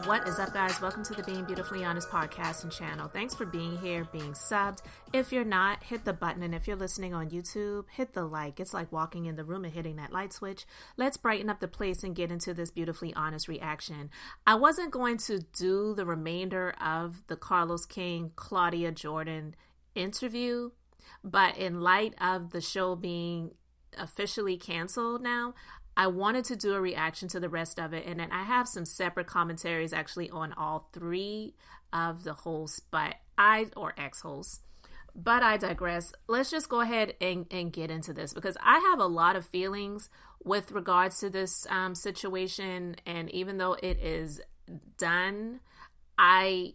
What is up, guys? Welcome to the Being Beautifully Honest podcast and channel. Thanks for being here, being subbed. If you're not, hit the button. And if you're listening on YouTube, hit the like. It's like walking in the room and hitting that light switch. Let's brighten up the place and get into this beautifully honest reaction. I wasn't going to do the remainder of the Carlos King, Claudia Jordan interview, but in light of the show being officially canceled now, I wanted to do a reaction to the rest of it, and then I have some separate commentaries actually on all three of the hosts, or ex-hosts, but I digress. Let's just go ahead and get into this, because I have a lot of feelings with regards to this situation, and even though it is done, I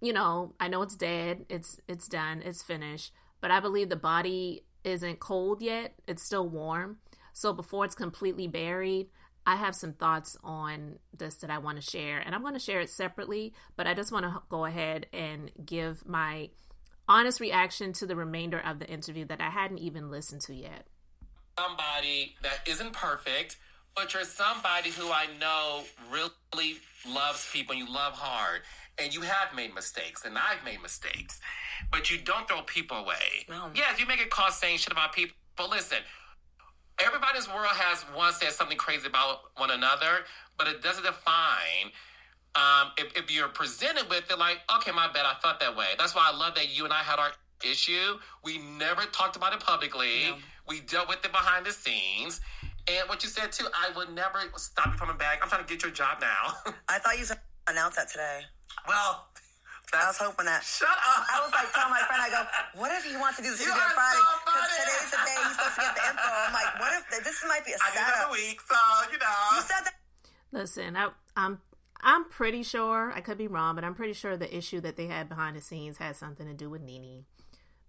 know it's dead, it's done, it's finished, but I believe the body isn't cold yet, it's still warm. So before it's completely buried, I have some thoughts on this that I want to share. And I'm going to share it separately, but I just want to go ahead and give my honest reaction to the remainder of the interview that I hadn't even listened to yet. Somebody that isn't perfect, but you're somebody who I know really loves people and you love hard. And you have made mistakes, and I've made mistakes. But you don't throw people away. No. Yes, you make it cause saying shit about people. But listen, everybody in this world has once said something crazy about one another, but it doesn't define if you're presented with it like, okay, my bad, I thought that way. That's why I love that you and I had our issue. We never talked about it publicly. No. We dealt with it behind the scenes. And what you said, too, I would never stop you coming back. I'm trying to get your job now. I thought you announced that today. Well, I was hoping that. Shut up. I was like telling my friend, I go, what if he wants to do this interview on Friday? Because today's the day he's supposed to get the info. I'm like, what if this might be a setup? I do that a week, so, You said that. Listen, I'm pretty sure, I could be wrong, but I'm pretty sure the issue that they had behind the scenes had something to do with Nene.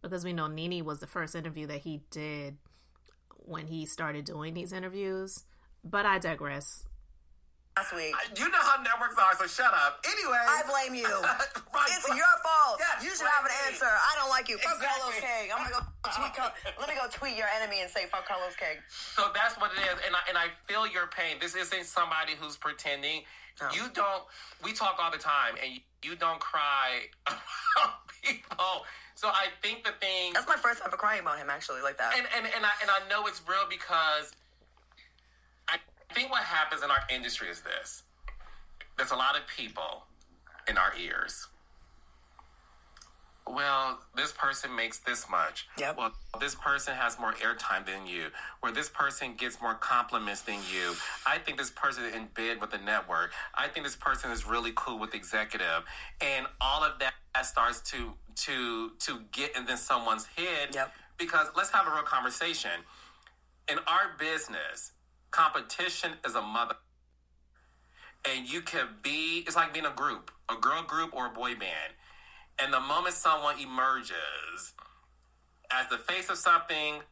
Because we know Nene was the first interview that he did when he started doing these interviews. But I digress. Last week. You know how networks are, so shut up. Anyway. I blame you. Right, it's your fault. Yes, you should have an me. answer. I don't like you. Fuck Exactly. Carlos King. I'm going to go tweet. Let me go tweet your enemy and say fuck Carlos King. So that's what it is. And I feel your pain. This isn't somebody who's pretending. No. You don't, we talk all the time, and you don't cry about people. So I think the thing. That's my first time ever crying about him, actually, like that. And I know it's real because I think what happens in our industry is this. There's a lot of people in our ears. Well, this person makes this much. Yep. Well, this person has more airtime than you. Or this person gets more compliments than you. I think this person is in bed with the network. I think this person is really cool with the executive. And all of that starts to get into someone's head. Yep. Because let's have a real conversation. In our business, competition is a mother. And you can be, it's like being a group, a girl group or a boy band. And the moment someone emerges as the face of something,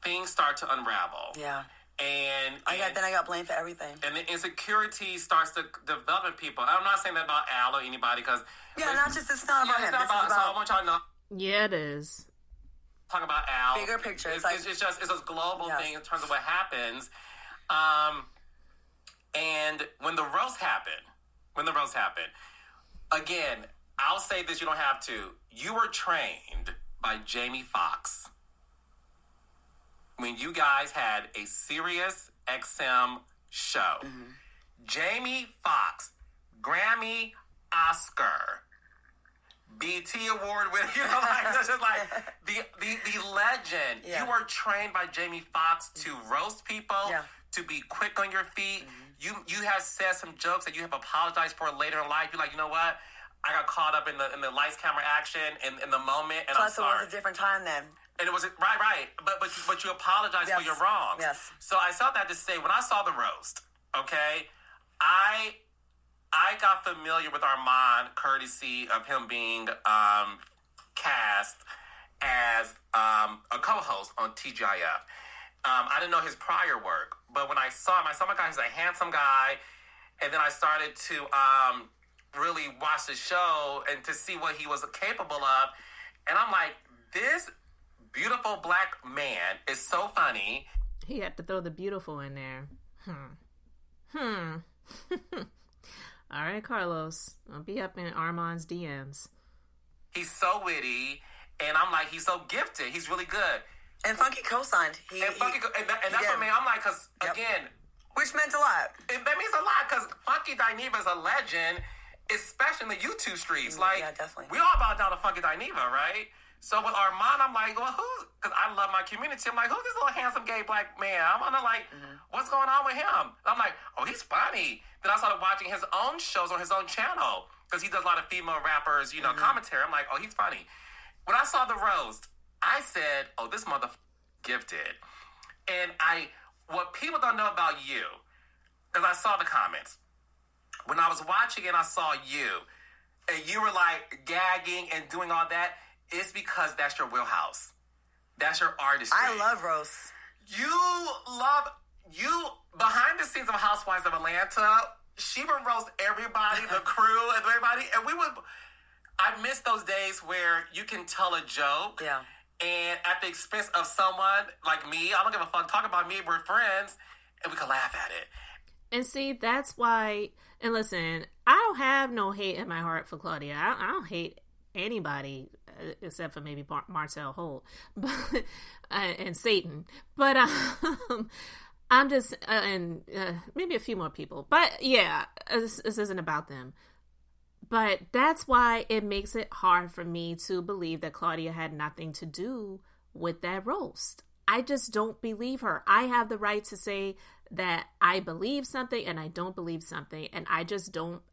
things start to unravel. Yeah. And I got blamed for everything. And the insecurity starts to develop in people. I'm not saying that about Al or anybody because... Yeah, it's not about him. So I want y'all to know. Yeah, it is. Talking about Al. Bigger picture. It's a global thing in terms of what happens. And when the roast happened, again, I'll say this, you don't have to. You were trained by Jamie Foxx when you guys had a Sirius XM show. Mm-hmm. Jamie Foxx, Grammy, Oscar, BET Award winner, that's just like the legend. Yeah. You were trained by Jamie Foxx to roast people, to be quick on your feet. Mm-hmm. You have said some jokes that you have apologized for later in life. You're like, you know what? I got caught up in the lights, camera, action, and in the moment, and Plus, I'm sorry. it was a different time then. And it was right. But you apologized for your wrongs. Yes. So I saw that to say, when I saw the roast, okay, I got familiar with Armand, courtesy of him being cast as a co-host on TGIF. I didn't know his prior work, but when I saw him, my guy, he's a handsome guy, and then I started to really watch the show and to see what he was capable of, and I'm like, this beautiful black man is so funny. He had to throw the beautiful in there. All right, Carlos. I'll be up in Armand's DMs. He's so witty, and I'm like, he's so gifted. He's really good. And Funky co-signed. And that's what made, I'm like, because, again... Which meant a lot. That means a lot, because Funky Dineva is a legend, especially in the YouTube streets. Like, yeah, definitely. We all bow down to Funky Dineva, right? So with Armand, I'm like, well, who? Because I love my community. I'm like, who's this little handsome gay black man? I'm like, what's going on with him? I'm like, oh, he's funny. Then I started watching his own shows on his own channel, because he does a lot of female rappers, commentary. I'm like, oh, he's funny. When I saw the roast, I said, oh, this motherfucker gifted. And what people don't know about you, because I saw the comments, when I was watching and I saw you, and you were like gagging and doing all that, it's because that's your wheelhouse. That's your artistry. I love roasts. You behind the scenes of Housewives of Atlanta, she would roast everybody, the crew, and everybody, and I miss those days where you can tell a joke. Yeah. And at the expense of someone like me, I don't give a fuck. Talk about me, we're friends, and we can laugh at it. And see, that's why, and listen, I don't have no hate in my heart for Claudia. I don't hate anybody except for maybe Marcel Holt and Satan. But I'm just, and maybe a few more people. But yeah, this isn't about them. But that's why it makes it hard for me to believe that Claudia had nothing to do with that roast. I just don't believe her. I have the right to say that I believe something and I don't believe something. And I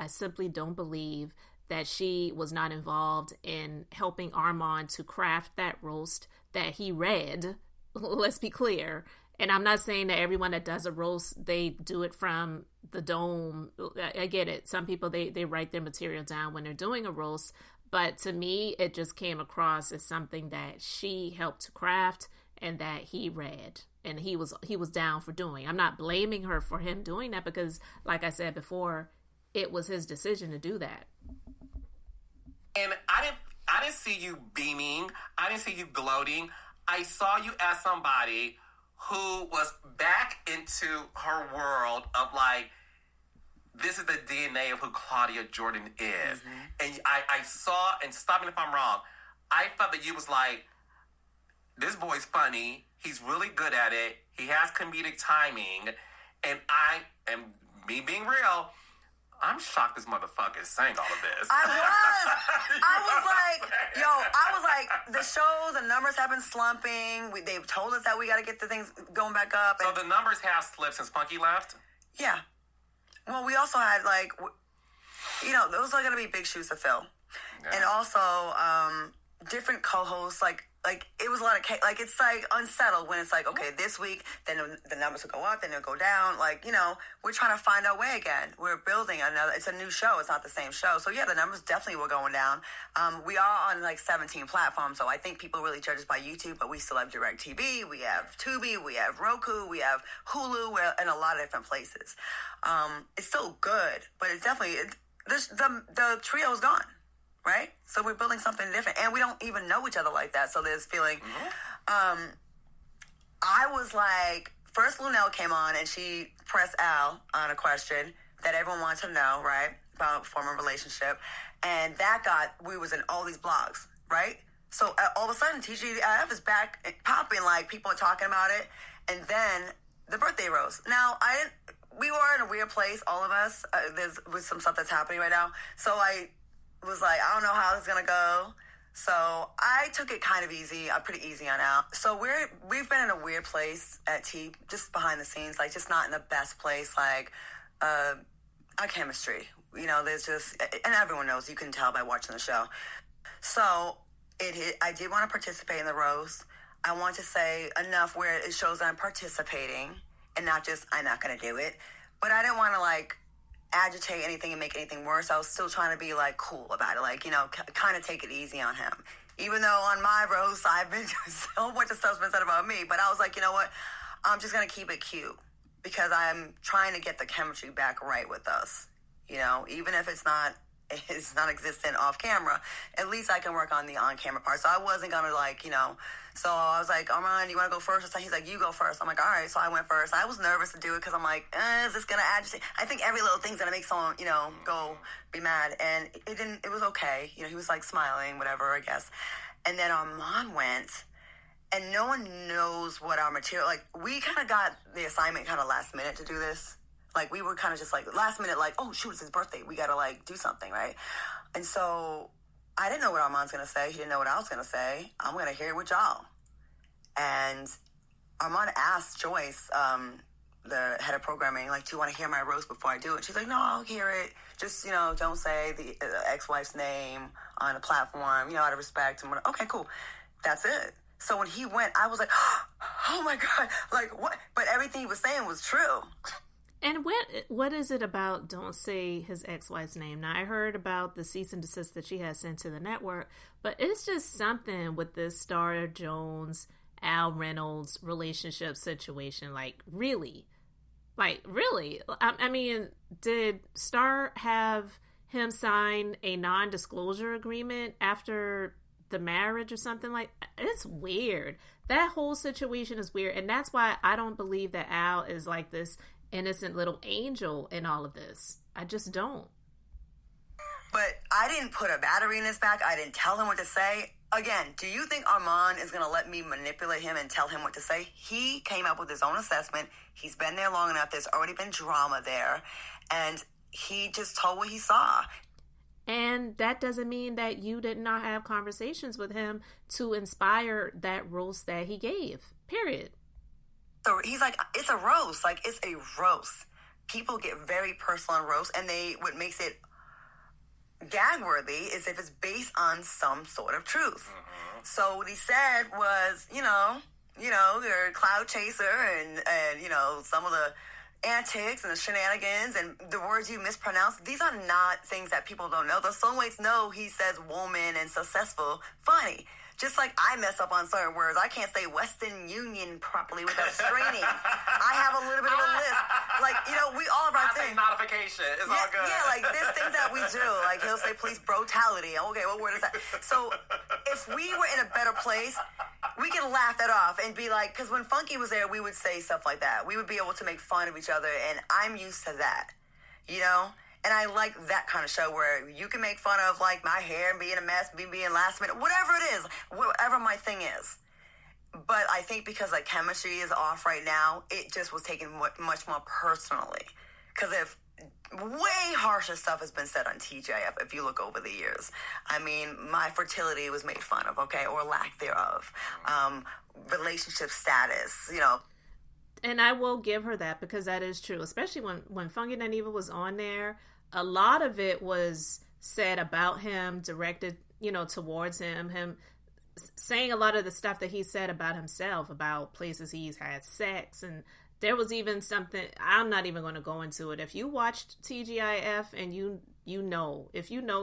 simply don't believe that she was not involved in helping Armand to craft that roast that he read. Let's be clear. And I'm not saying that everyone that does a roast, they do it from the dome. I get it. Some people, they write their material down when they're doing a roast. But to me, it just came across as something that she helped to craft and that he read. And he was down for doing. I'm not blaming her for him doing that because, like I said before, it was his decision to do that. And I didn't see you beaming. I didn't see you gloating. I saw you as somebody who was back into her world of like, this is the DNA of who Claudia Jordan is. Mm-hmm. And I saw, and stop me if I'm wrong, I felt that you was like, this boy's funny. He's really good at it. He has comedic timing. And me being real, I'm shocked this motherfucker is saying all of this. I was like, the show, the numbers have been slumping. They've told us that we got to get the things going back up. So the numbers have slipped since Funky left? Yeah. Well, we also had those are going to be big shoes to fill. Yeah. And also, different co-hosts, like it was a lot of it's like unsettled when it's like, okay, this week then the numbers will go up, then they'll go down. We're trying to find our way again. We're building another. It's a new show. It's not the same show. So yeah, the numbers definitely were going down. We are on 17 platforms, so I think people really judge us by YouTube, but we still have DirecTV, we have Tubi, we have Roku, we have Hulu, we're in a lot of different places. It's still good, but it's definitely the trio's gone. Right? So we're building something different. And we don't even know each other like that. So there's feeling. Mm-hmm. I was like, first Lunel came on and she pressed Al on a question that everyone wanted to know, right? About former relationship. And we was in all these blogs, right? So all of a sudden, TGIF is back popping, like people are talking about it. And then the birthday roast. Now, we were in a weird place, all of us. With some stuff that's happening right now. So I was like, I don't know how this is going to go. So I took it kind of easy. I'm pretty easy on Al. So we've been in a weird place at T, just behind the scenes, just not in the best place, our chemistry. There's just, and everyone knows, you can tell by watching the show. So I did want to participate in the roast. I want to say enough where it shows that I'm participating and not just, I'm not going to do it. But I didn't want to agitate anything and make anything worse. I was still trying to be cool about it, kind of take it easy on him. Even though on my roast I've been a whole bunch of stuff's been said about me, but I was like, you know what? I'm just gonna keep it cute because I'm trying to get the chemistry back right with us. Even if it's not is non-existent off camera, at least I can work on the on-camera part. So I wasn't gonna so I was like, Armand, you want to go first? He's like, you go first. I'm like, all right. So I went first. I was nervous to do it because I'm like, is this gonna agitate? I think every little thing's gonna make someone, go be mad, and it didn't. It was okay. He was like smiling, whatever, I guess. And then Armand went. And no one knows what our material, we kind of got the assignment kind of last minute to do this. We were kind of just last minute, oh, shoot, it's his birthday. We got to do something, right? And so I didn't know what Armand's going to say. He didn't know what I was going to say. I'm going to hear it with y'all. And Armand asked Joyce, the head of programming, do you want to hear my roast before I do it? She's like, no, I'll hear it. Just, don't say the ex-wife's name on a platform, out of respect. And okay, cool. That's it. So when he went, I was like, oh my God, what? But everything he was saying was true. And what is it about don't say his ex-wife's name? Now, I heard about the cease and desist that she had sent to the network, but it's just something with this Star Jones, Al Reynolds relationship situation. Really? I mean, did Star have him sign a non-disclosure agreement after the marriage or something? It's weird. That whole situation is weird, and that's why I don't believe that Al is this innocent little angel in all of this. I just don't. But I didn't put a battery in his back. I didn't tell him what to say. Again, do you think Armand is going to let me manipulate him and tell him what to say? He came up with his own assessment. He's been there long enough. There's already been drama there, and he just told what he saw. And that doesn't mean that you did not have conversations with him to inspire that roast that he gave, period. So he's like, it's a roast. It's a roast. People get very personal in roast, and what makes it gag-worthy is if it's based on some sort of truth. Mm-hmm. So what he said was, they're a cloud chaser and some of the antics and the shenanigans and the words you mispronounce, these are not things that people don't know. The soulmates know he says woman and successful funny. Just like I mess up on certain words. I can't say Western Union properly without straining. I have a little bit of a list. We all have our thing. Notification. It's all good. Yeah, there's things that we do. He'll say police brutality. Okay, what word is that? So if we were in a better place, we can laugh that off and be because when Funky was there, we would say stuff like that. We would be able to make fun of each other, and I'm used to that, And I like that kind of show where you can make fun of my hair being a mess, me being last minute, whatever it is, whatever my thing is. But I think because chemistry is off right now, it just was taken much more personally. Because if way harsher stuff has been said on TGIF, if you look over the years. I mean, my fertility was made fun of, okay, or lack thereof. Relationship status, And I will give her that because that is true, especially when Funky and Eva was on there. A lot of it was said about him, directed, towards him saying a lot of the stuff that he said about himself, about places he's had sex. And there was even something, I'm not even going to go into it. If you watched TGIF and you know,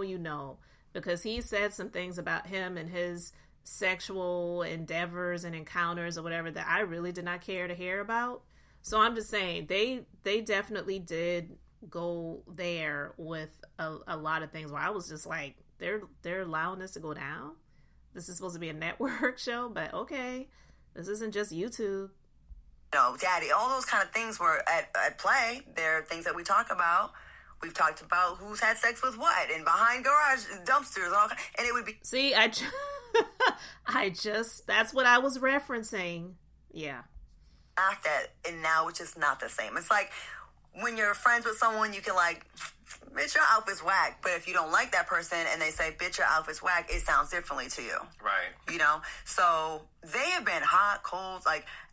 you know, because he said some things about him and his sexual endeavors and encounters or whatever that I really did not care to hear about. So I'm just saying they definitely did go there with a lot of things where I was just like, they're allowing this to go down. This is supposed to be a network show, but okay, this isn't just YouTube. Daddy, all those kind of things were at play. They're things that we talk about. We've talked about who's had sex with what and behind garage dumpsters and all, and it would be. See, that's what I was referencing. Yeah. That, and now it's just not the same. It's like when you're friends with someone, you can bitch, your outfit's whack. But if you don't like that person and they say, bitch, your outfit's whack, it sounds differently to you. Right. So they have been hot, cold.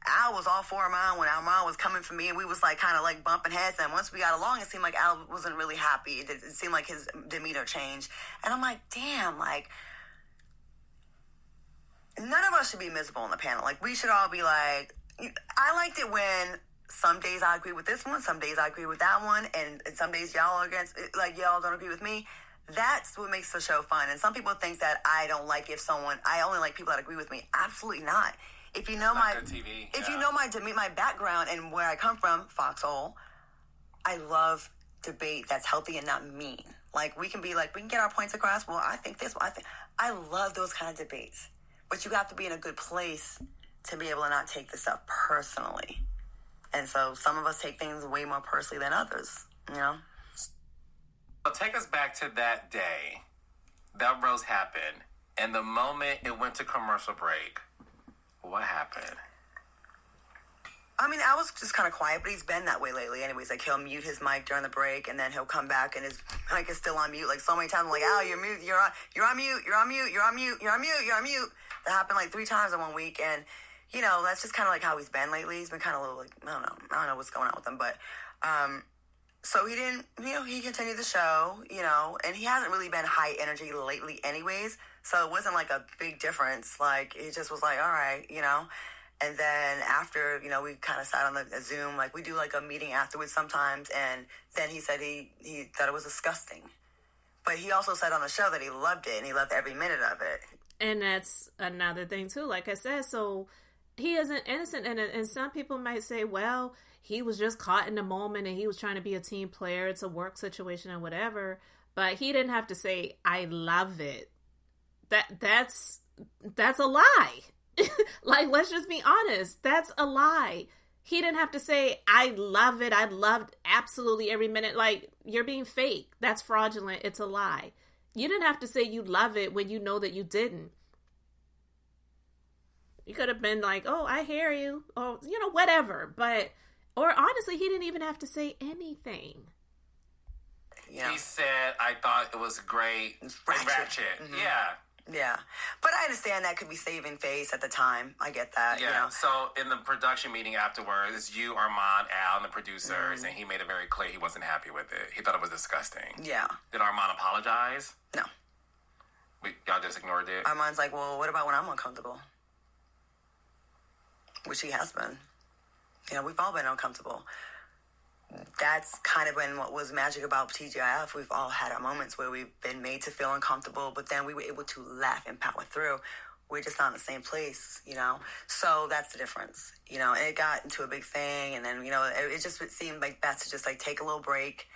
Al was all for Armand when Armand was coming for me, and we was kind of bumping heads. And once we got along, it seemed like Al wasn't really happy. It seemed like his demeanor changed. And I'm like, damn, none of us should be miserable on the panel. We should all be I liked it when some days I agree with this one, some days I agree with that one, and some days y'all are against, y'all don't agree with me. That's what makes the show fun. And some people think that I don't like I only like people that agree with me. Absolutely not. If you know you know my background and where I come from, Foxhole, I love debate that's healthy and not mean. Like, we can get our points across. Well, I think this. I love those kind of debates. But you have to be in a good place to be able to not take this stuff personally. And so some of us take things way more personally than others, you know? So take us back to that day. That rose happened. And the moment it went to commercial break, what happened? I mean, I was just kind of quiet, but he's been that way lately. Anyways, like, he'll mute his mic during the break, and then he'll come back, and his mic is still on mute. Like, so many times, I'm like, Al, you're mute, you're on mute, you're on mute, you're on mute, you're on mute, you're on mute. That happened like 3 times in 1 week, and, you know, that's just kind of like how he's been lately. He's been kind of a little, like, I don't know what's going on with him, but, so he didn't, you know, he continued the show, you know, and he hasn't really been high energy lately anyways, so it wasn't like a big difference. Like, it just was like, all right, you know. And then after, you know, we kind of sat on the Zoom, like we do like a meeting afterwards sometimes. And then he said he thought it was disgusting. But he also said on the show that he loved it and he loved every minute of it. And that's another thing too. Like I said, so he isn't innocent in it. And some people might say, well, he was just caught in the moment and he was trying to be a team player. It's a work situation or whatever. But he didn't have to say, I love it. That's a lie. Like, let's just be honest. That's a lie. He didn't have to say, I love it. I loved absolutely every minute. Like, you're being fake. That's fraudulent. It's a lie. You didn't have to say you love it when you know that you didn't. You could have been like, oh, I hear you. Or, you know, whatever. But, or honestly, he didn't even have to say anything. Yeah. He said, I thought it was great. Ratchet. Mm-hmm. Yeah. Yeah. But I understand that could be saving face at the time. I get that. Yeah. You know? So in the production meeting afterwards, it's you, Armand, Al, and the producers, and he made it very clear he wasn't happy with it. He thought it was disgusting. Yeah. Did Armand apologize? No. Y'all just ignored it? Armand's like, well, what about when I'm uncomfortable? Which he has been. You know, we've all been uncomfortable. That's kind of been what was magic about TGIF. We've all had our moments where we've been made to feel uncomfortable, but then we were able to laugh and power through. We're just not in the same place, you know? So that's the difference, you know? And it got into a big thing, and then, you know, it seemed like best to just, like, take a little break,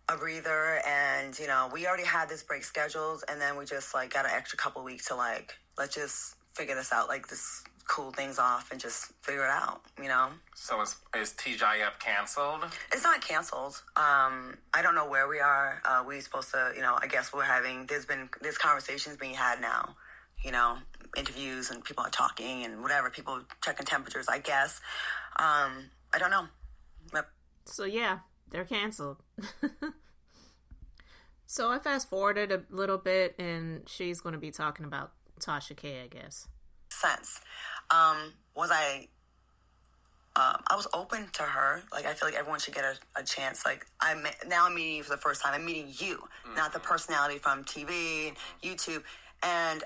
a breather, and, you know, we already had this break scheduled, and then we just, like, got an extra couple weeks to, like, let's just figure this out, like, this cool things off and just figure it out, you know? So is TGIF canceled? It's not canceled. I don't know where we are. We're supposed to, you know, I guess there's conversations being had now, you know, interviews and people are talking and whatever, people checking temperatures, I guess. I don't know. So yeah, they're canceled. So I fast forwarded a little bit and she's going to be talking about Tasha K, I guess. Sense. I was open to her. Like, I feel like everyone should get a chance. Like, I'm meeting you for the first time. I'm meeting you, not the personality from TV, YouTube. And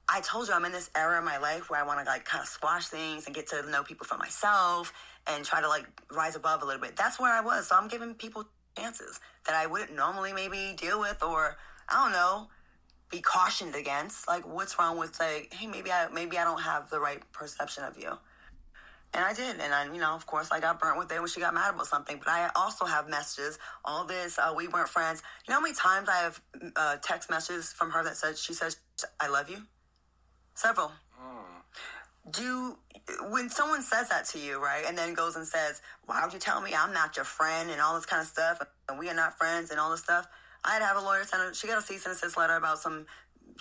I told you I'm in this era of my life where I want to, like, kind of squash things and get to know people for myself and try to, like, rise above a little bit. That's where I was. So I'm giving people chances that I wouldn't normally maybe deal with, or, I don't know, be cautioned against. Like, what's wrong with, like, hey, maybe I don't have the right perception of you. And I did. And I, you know, of course, I got burnt with it when she got mad about something. But I also have messages, all this, we weren't friends. You know how many times I have text messages from her that she says, I love you? Several. When someone says that to you, right, and then goes and says, why would you tell me I'm not your friend and all this kind of stuff, and we are not friends and all this stuff, I'd have a lawyer she got a cease and desist letter about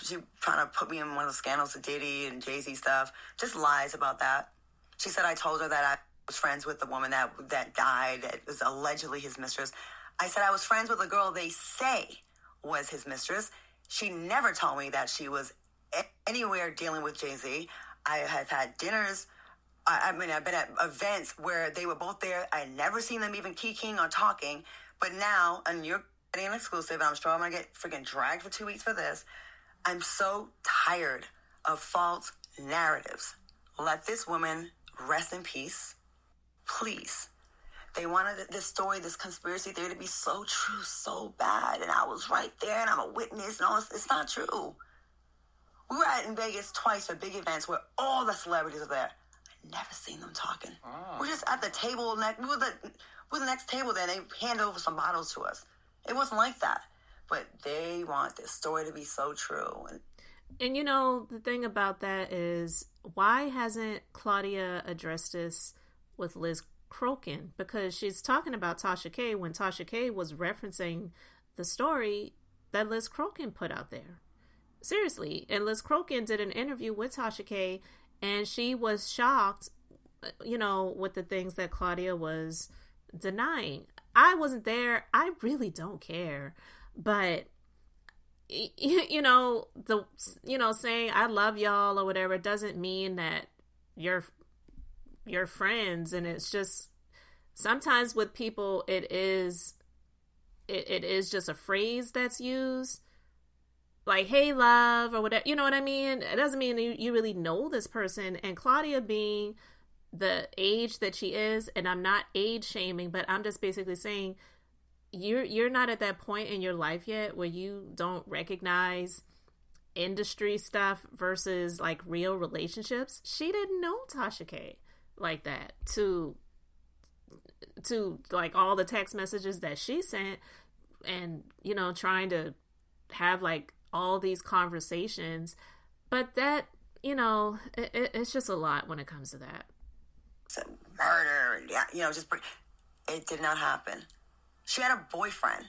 she trying to put me in one of the scandals of Diddy and Jay-Z stuff, just lies about that. She said I told her that I was friends with the woman that died, that was allegedly his mistress. I said I was friends with a girl they say was his mistress. She never told me that she was anywhere dealing with Jay-Z. I have had dinners. I've been at events where they were both there. I had never seen them even kikiing or talking. But now, and you're getting an exclusive, and I'm sure I'm going to get freaking dragged for 2 weeks for this. I'm so tired of false narratives. Let this woman rest in peace. Please. They wanted this story, this conspiracy theory to be so true, so bad. And I was right there, and I'm a witness, and all this. It's not true. We were in Vegas twice for big events where all the celebrities are there. I've never seen them talking. We're just at the table. We're the next table there, and they hand over some bottles to us. It wasn't like that. But they want this story to be so true. And the thing about that is, why hasn't Claudia addressed this with Liz Crokin? Because she's talking about Tasha K when Tasha K was referencing the story that Liz Crokin put out there. Seriously. And Liz Crokin did an interview with Tasha K, and she was shocked, with the things that Claudia was denying. I wasn't there. I really don't care. But saying I love y'all or whatever doesn't mean that you're friends. And it's just, sometimes with people, it is just a phrase that's used, like, hey, love, or whatever. You know what I mean? It doesn't mean you really know this person. And Claudia, being the age that she is, and I'm not age shaming, but I'm just basically saying, you're not at that point in your life yet where you don't recognize industry stuff versus like real relationships. She didn't know Tasha K like that, to like all the text messages that she sent, and trying to have like all these conversations. But that, it's just a lot when it comes to that. Murder, it did not happen. She had a boyfriend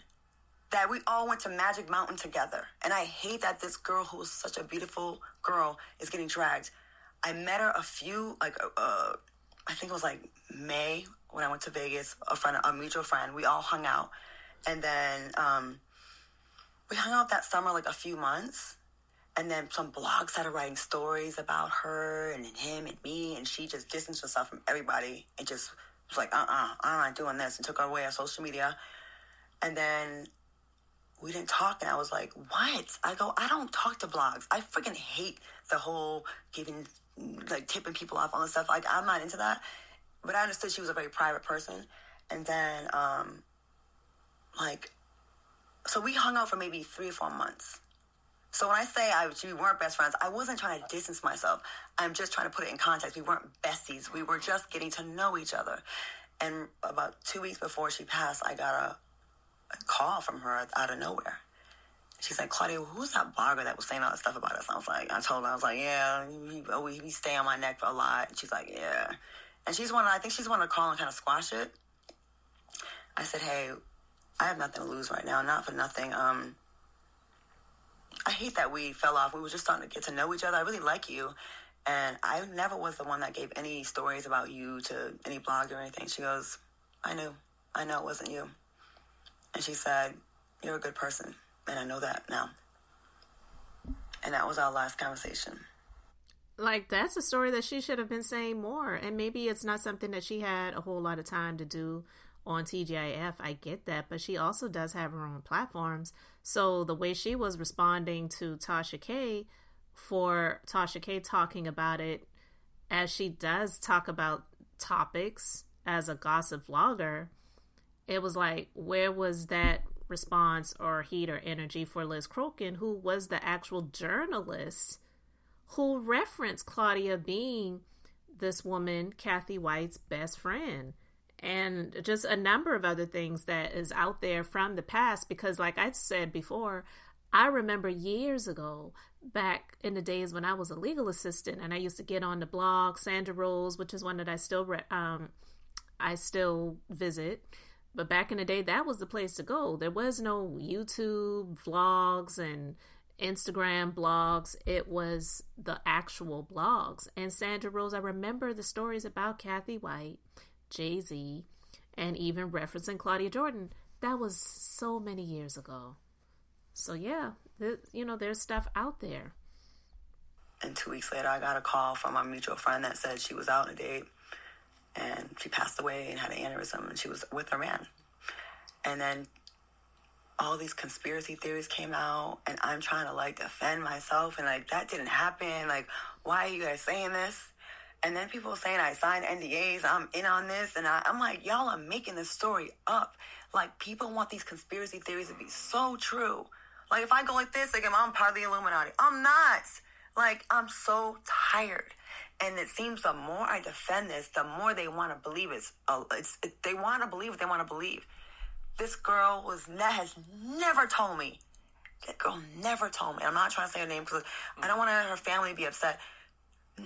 that we all went to Magic Mountain together. And I hate that this girl, who was such a beautiful girl, is getting dragged. I met her I think it was like May, when I went to Vegas, a mutual friend. We all hung out. And then we hung out that summer like a few months. And then some blogs started writing stories about her and him and me. And she just distanced herself from everybody and just was like, I'm not doing this, and took her away on social media. And then we didn't talk, and I was like, what? I go, I don't talk to blogs. I freaking hate the whole tipping people off on the stuff. Like, I'm not into that. But I understood she was a very private person. And then, so we hung out for maybe 3 or 4 months. So when I say we weren't best friends, I wasn't trying to distance myself. I'm just trying to put it in context. We weren't besties. We were just getting to know each other. And about 2 weeks before she passed, I got a call from her out of nowhere. She's like, Claudia, who's that blogger that was saying all that stuff about us? I told her, yeah, he stay on my neck a lot. And she's like, yeah. And I think she's wanted to call and kind of squash it. I said, hey, I have nothing to lose right now. Not for nothing. I hate that we fell off. We were just starting to get to know each other. I really like you. And I never was the one that gave any stories about you to any blog or anything. She goes, I know it wasn't you. And she said, you're a good person. And I know that now. And that was our last conversation. Like, that's a story that she should have been saying more. And maybe it's not something that she had a whole lot of time to do on TGIF. I get that. But she also does have her own platforms. So the way she was responding to Tasha K, for Tasha K talking about it, as she does talk about topics as a gossip vlogger, it was like, where was that response or heat or energy for Liz Crokin, who was the actual journalist who referenced Claudia being this woman, Cathy White's best friend? And just a number of other things that is out there from the past. Because like I said before, I remember years ago, back in the days when I was a legal assistant, and I used to get on the blog, Sandra Rose, which is one that I still visit. But back in the day, that was the place to go. There was no YouTube vlogs and Instagram blogs. It was the actual blogs. And Sandra Rose, I remember the stories about Cathy White, Jay-Z, and even referencing Claudia Jordan. That was so many years ago. So yeah, there's stuff out there. And 2 weeks later, I got a call from a mutual friend that said she was out on a date and she passed away and had an aneurysm, and she was with her man. And then all these conspiracy theories came out, and I'm trying to defend myself, and that didn't happen. Why are you guys saying this? And then people saying I signed NDAs, I'm in on this, and I'm like, y'all are making this story up. People want these conspiracy theories to be so true. If I go like this, I'm part of the Illuminati. I'm not. I'm so tired. And it seems the more I defend this, the more they want to believe they want to believe what they want to believe. This girl has never told me. That girl never told me. I'm not trying to say her name because I don't want her family to be upset.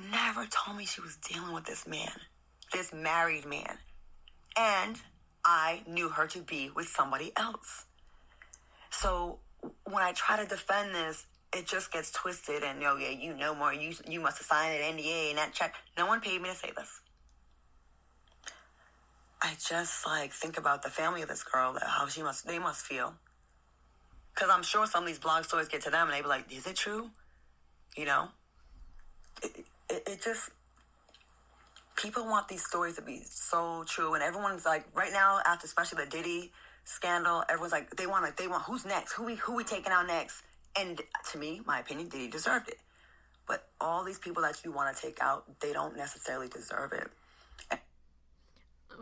Never told me she was dealing with this man, this married man. And I knew her to be with somebody else. So when I try to defend this, it just gets twisted and, oh, yeah, you know more. You must have signed an NDA and that check. No one paid me to say this. I just, think about the family of this girl, how they must feel. Because I'm sure some of these blog stories get to them and they be like, is it true? You know? It just... People want these stories to be so true. And everyone's like, right now, after especially the Diddy scandal, everyone's like, they want who's next? Who we taking out next? And to me, my opinion, Diddy deserved it. But all these people that you want to take out, they don't necessarily deserve it.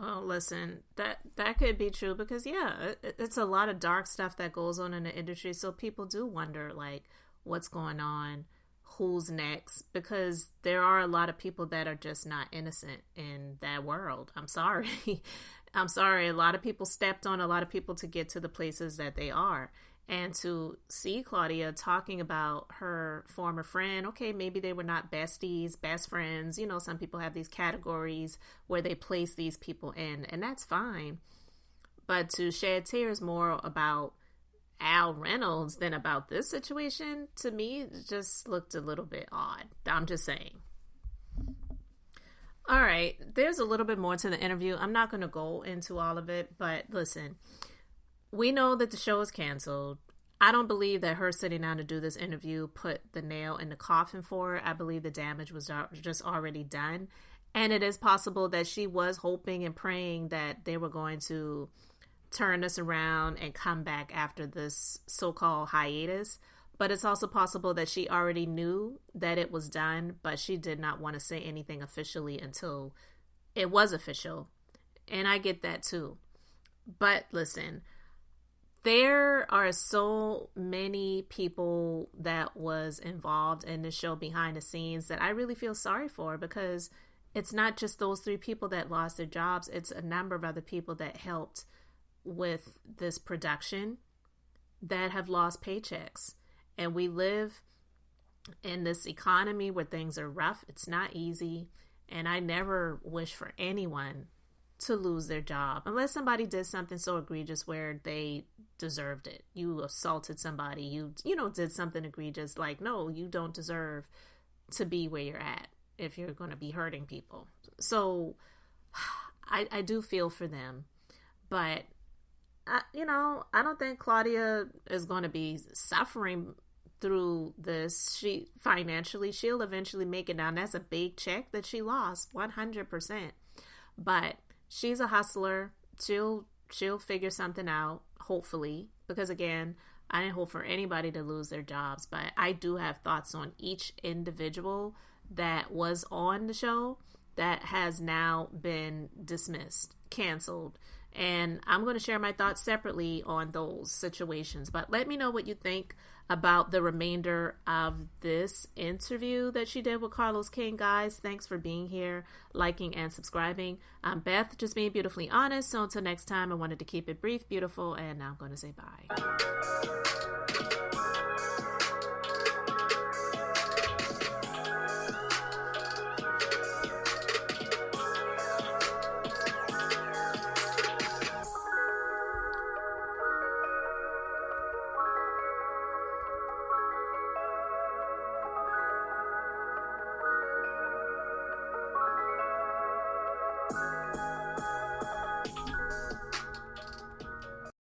Well, listen, that could be true because, yeah, it's a lot of dark stuff that goes on in the industry. So people do wonder, what's going on, who's next, because there are a lot of people that are just not innocent in that world. I'm sorry. I'm sorry. A lot of people stepped on a lot of people to get to the places that they are. And to see Claudia talking about her former friend, okay, maybe they were not besties, best friends. You know, some people have these categories where they place these people in, and that's fine. But to shed tears more about Al Reynolds than about this situation, to me, it just looked a little bit odd. I'm just saying. All right, there's a little bit more to the interview. I'm not going to go into all of it, but listen. We know that the show is canceled. I don't believe that her sitting down to do this interview put the nail in the coffin for her. I believe the damage was just already done. And it is possible that she was hoping and praying that they were going to turn this around and come back after this so-called hiatus. But it's also possible that she already knew that it was done, but she did not want to say anything officially until it was official. And I get that too. But listen, there are so many people that was involved in the show behind the scenes that I really feel sorry for, because it's not just those 3 people that lost their jobs. It's a number of other people that helped with this production that have lost paychecks. And we live in this economy where things are rough. It's not easy. And I never wish for anyone to lose their job unless somebody did something so egregious where they deserved it. You assaulted somebody, you did something egregious. No, you don't deserve to be where you're at if you're going to be hurting people. So I do feel for them, but I don't think Claudia is going to be suffering through this. She'll eventually make it down. That's a big check that she lost, 100%. But she's a hustler. She'll figure something out, hopefully, because again, I didn't hope for anybody to lose their jobs, but I do have thoughts on each individual that was on the show that has now been dismissed, canceled. And I'm going to share my thoughts separately on those situations. But let me know what you think about the remainder of this interview that she did with Carlos King. Guys, thanks for being here, liking, and subscribing. I'm Beth, just being beautifully honest. So until next time, I wanted to keep it brief, beautiful, and now I'm going to say bye.